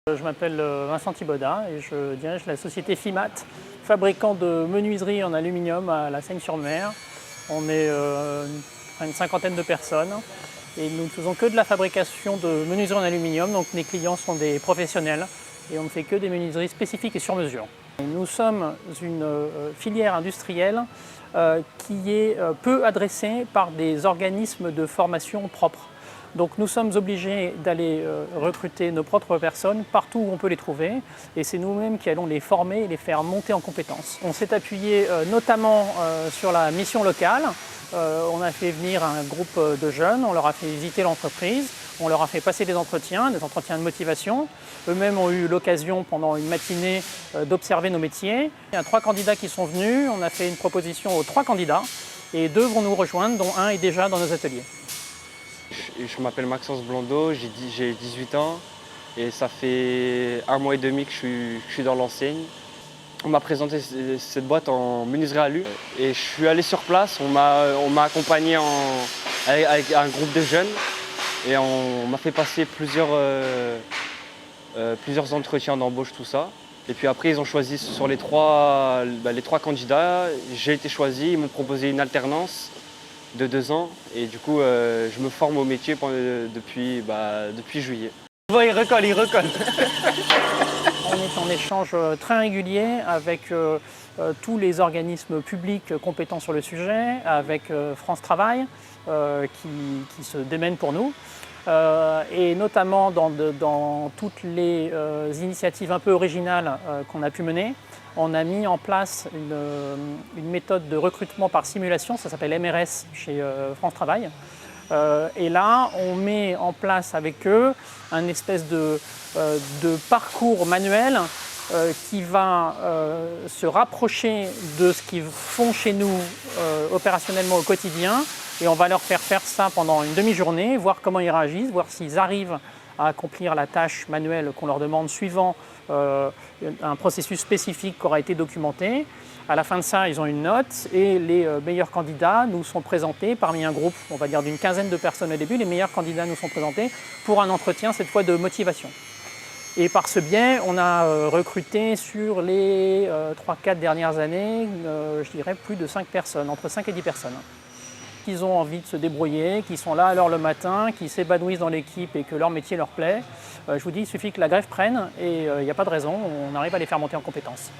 Je m'appelle Vincent Thibaudat et je dirige la société FIMAT, fabricant de menuiserie en aluminium à La Seigne-sur-Mer. On est une cinquantaine de personnes et nous ne faisons que de la fabrication de menuiserie en aluminium, donc les clients sont des professionnels et on ne fait que des menuiseries spécifiques et sur mesure. Nous sommes une filière industrielle qui est peu adressée par des organismes de formation propres. Donc nous sommes obligés d'aller recruter nos propres personnes partout où on peut les trouver et c'est nous-mêmes qui allons les former et les faire monter en compétences. On s'est appuyé notamment sur la mission locale. On a fait venir un groupe de jeunes, on leur a fait visiter l'entreprise, on leur a fait passer des entretiens de motivation. Eux-mêmes ont eu l'occasion pendant une matinée d'observer nos métiers. Il y a 3 candidats qui sont venus, on a fait une proposition aux 3 candidats et 2 vont nous rejoindre, dont un est déjà dans nos ateliers. Je m'appelle Maxence Blondeau, j'ai 18 ans et ça fait 1 mois et demi que je suis dans l'enseigne. On m'a présenté cette boîte en menuiserie alu et je suis allé sur place, on m'a accompagné avec un groupe de jeunes et on m'a fait passer plusieurs entretiens d'embauche, tout ça. Et puis après ils ont choisi sur les 3 candidats, j'ai été choisi, ils m'ont proposé une alternance de 2 ans et du coup je me forme au métier depuis juillet. Il recolle. On est en échange très régulier avec tous les organismes publics compétents sur le sujet, avec France Travail qui se démène pour nous. Et notamment dans toutes les initiatives un peu originales qu'on a pu mener, on a mis en place une méthode de recrutement par simulation, ça s'appelle MRS chez France Travail. Et là, on met en place avec eux un espèce de parcours manuel qui va se rapprocher de ce qu'ils font chez nous opérationnellement au quotidien. Et on va leur faire faire ça pendant une demi-journée, voir comment ils réagissent, voir s'ils arrivent à accomplir la tâche manuelle qu'on leur demande suivant un processus spécifique qui aura été documenté. À la fin de ça, ils ont une note et les meilleurs candidats nous sont présentés parmi un groupe, on va dire d'une quinzaine de personnes au début. Les meilleurs candidats nous sont présentés pour un entretien, cette fois de motivation. Et par ce biais, on a recruté sur les 3-4 dernières années, je dirais plus de 5 personnes, entre 5 et 10 personnes. Qui ont envie de se débrouiller, qui sont là à l'heure le matin, qui s'épanouissent dans l'équipe et que leur métier leur plaît. Je vous dis, il suffit que la greffe prenne et il n'y a pas de raison, on arrive à les faire monter en compétences.